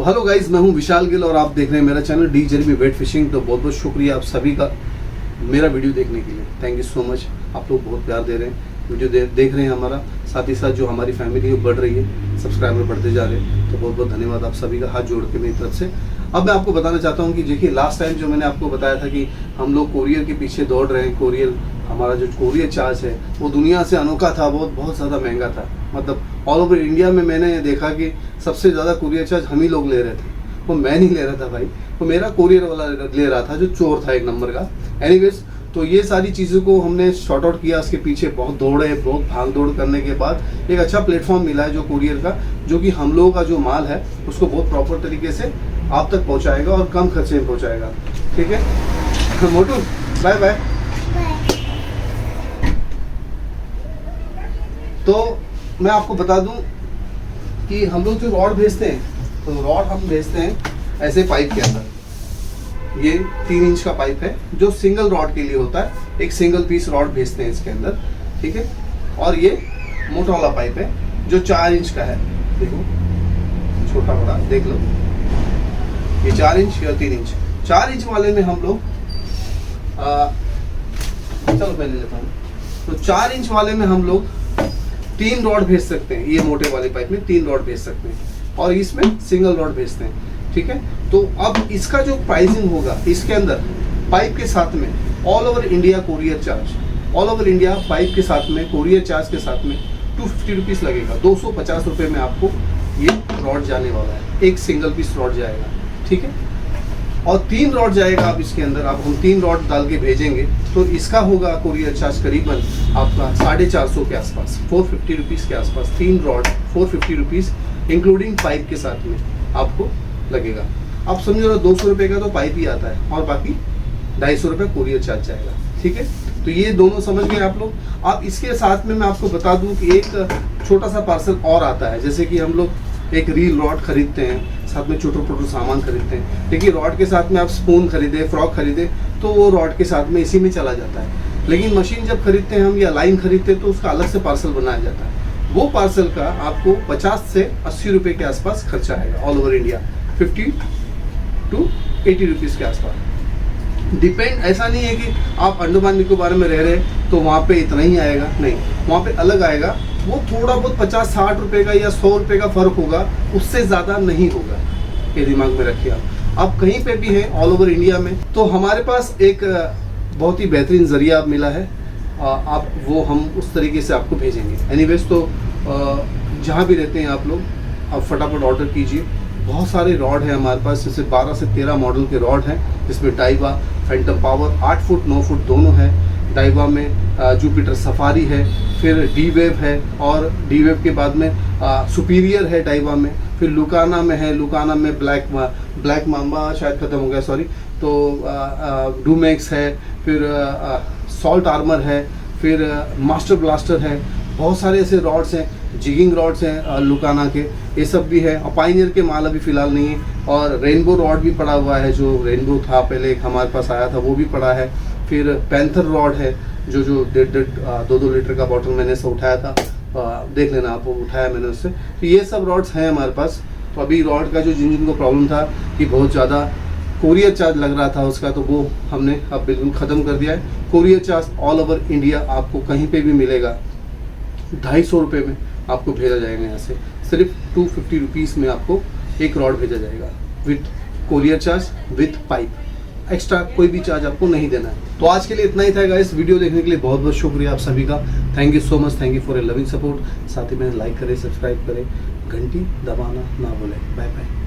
तो hello guys, मैं हूं विशाल गिल और आप देख रहे हैं मेरा चैनल डी जेरबी वेट फिशिंग। तो बहुत बहुत शुक्रिया आप सभी का मेरा वीडियो देखने के लिए। Thank you so much. आप लोग बहुत प्यार दे रहे हैं, वीडियो देख रहे हैं हमारा, साथ ही साथ जो हमारी फैमिली है बढ़ रही है, सब्सक्राइबर बढ़ते जा रहे हैं। तो बहुत बहुत धन्यवाद आप सभी का, हाथ जोड़ के मेरी तरफ से। अब मैं आपको बताना चाहता हूँ कि देखिए, लास्ट टाइम जो मैंने आपको बताया था कि हम लोग कोरियर के पीछे दौड़ रहे हैं। कोरियर, हमारा जो कोरियर चार्ज है वो दुनिया से अनोखा था, बहुत ज़्यादा महंगा था। मतलब ऑल ओवर इंडिया में मैंने देखा कि सबसे ज़्यादा कोरियर चार्ज हम ही लोग ले रहे थे। वो मैं नहीं ले रहा था भाई, वो मेरा कोरियर वाला ले रहा था जो चोर था एक नंबर का। एनीवेज, तो ये सारी चीज़ों को हमने शॉर्ट आउट किया, उसके पीछे बहुत दौड़े, बहुत भाग दौड़ करने के बाद एक अच्छा प्लेटफॉर्म मिला है जो कोरियर का, जो कि हम लोगों का जो माल है उसको बहुत प्रॉपर तरीके से आप तक पहुंचाएगा और कम खर्चे में पहुंचाएगा। ठीक है मोटू, बाय बाय। तो मैं आपको बता दूं कि हम लोग जो रॉड भेजते हैं, तो रॉड हम भेजते हैं ऐसे पाइप के अंदर। ये 3 इंच का पाइप है जो सिंगल रॉड के लिए होता है। एक सिंगल पीस रॉड भेजते हैं इसके अंदर, ठीक है। और ये मोटा वाला पाइप है जो 4 इंच का है। देखो, छोटा बड़ा देख लो, ये 4 इंच या 3 इंच। 4 इंच वाले में हम लोग चलो पहले लेता हूँ। तो 4 इंच वाले में हम लोग 3 रॉड भेज सकते हैं। ये मोटे वाले पाइप में 3 रॉड भेज सकते हैं और इसमें सिंगल रॉड भेजते हैं, ठीक है। तो अब इसका जो प्राइसिंग होगा, इसके अंदर पाइप के साथ में all over India courier charge, all over India pipe के साथ में कोरियर चार्ज के साथ में 250 रुपीज़ लगेगा। 250 रुपये में आपको ये रॉड जाने वाला है। एक सिंगल पीस रॉड जाएगा, ठीक है। और 3 रॉड जाएगा अब इसके अंदर। अब हम 3 रॉड डाल के भेजेंगे तो इसका होगा कोरियर चार्ज करीबन आपका 450 के आसपास, 450 रुपीज़ के आसपास। 3 रॉड 450 रुपीज़ इंक्लूडिंग पाइप के साथ में आपको लगेगा। आप समझो ना, 200 रुपये का तो पाइप ही आता है और बाकी 250 रुपये कोरियर चार्ज जाएगा, ठीक है। तो ये दोनों समझ गए आप लोग। अब इसके साथ में मैं आपको बता दूं कि एक छोटा सा पार्सल और आता है। जैसे कि हम लोग एक रील रॉड खरीदते हैं, साथ में छोटे छोटे सामान खरीदते हैं। देखिए, रॉड के साथ में आप स्पून खरीदे, फ्रॉक खरीदे तो वो रॉड के साथ में इसी में चला जाता है। लेकिन मशीन जब खरीदते हैं हम या लाइन खरीदते हैं तो उसका अलग से पार्सल बनाया जाता है। वो पार्सल का आपको 50 से 80 रुपये के आसपास खर्चा आएगा all over India, 50 to 80 rupees के आसपास। डिपेंड, ऐसा नहीं है कि आप अंडमान निकोबार में रह रहे तो वहाँ पे इतना ही आएगा, नहीं, वहाँ पे अलग आएगा। वो थोड़ा बहुत 50-60 रुपये का या 100 रुपये का फ़र्क होगा, उससे ज़्यादा नहीं होगा। ये दिमाग में रखिए आप कहीं पे भी हैं ऑल ओवर इंडिया में। तो हमारे पास एक बहुत ही बेहतरीन ज़रिया मिला है, आप वो हम उस तरीके से आपको भेजेंगे। एनीवेज, तो जहाँ भी रहते हैं आप लोग, आप फटाफट ऑर्डर कीजिए। बहुत सारे रॉड हैं हमारे पास, जैसे 12 से 13 मॉडल के रॉड हैं, जिसमें डाइवा, फैंटम पावर 8 फुट 9 फुट दोनों है। डाइवा में जुपिटर सफारी है, फिर डी वेव है, और डी वेव के बाद में सुपीरियर है डाइवा में, फिर लुकाना में है। लुकाना में ब्लैक माम्बा शायद ख़त्म हो गया, सॉरी। तो डूमैक्स है, फिर सॉल्ट आर्मर है, फिर मास्टर ब्लास्टर है। बहुत सारे ऐसे रॉड्स हैं, जिगिंग रॉड्स हैं लुकाना के, ये सब भी है। और पाइनियर के माल अभी फ़िलहाल नहीं है। और रेनबो रॉड भी पड़ा हुआ है, जो रेनबो था पहले एक हमारे पास आया था, वो भी पड़ा है। फिर पैंथर रॉड है, जो 2-2 लीटर का बॉटल मैंने से उठाया था, देख लेना आप, वो उठाया मैंने उससे। तो ये सब रॉड्स हैं हमारे पास। तो अभी रॉड का जो जिनको प्रॉब्लम था कि बहुत ज़्यादा कोरियर चार्ज लग रहा था उसका, तो वो हमने अब बिल्कुल ख़त्म कर दिया है। Courier charge all over India आपको कहीं पे भी मिलेगा, 250 रुपये में आपको भेजा जाएगा। यहाँ से सिर्फ 250 रुपीज़ में आपको एक रॉड भेजा जाएगा with courier charge, with pipe. Extra कोई भी चार्ज आपको नहीं देना है। तो आज के लिए इतना ही था गाइस। वीडियो देखने के लिए बहुत बहुत शुक्रिया आप सभी का। Thank you so much, thank you for a loving support. साथ ही में लाइक करें, सब्सक्राइब करें, घंटी दबाना ना भूलें। Bye bye.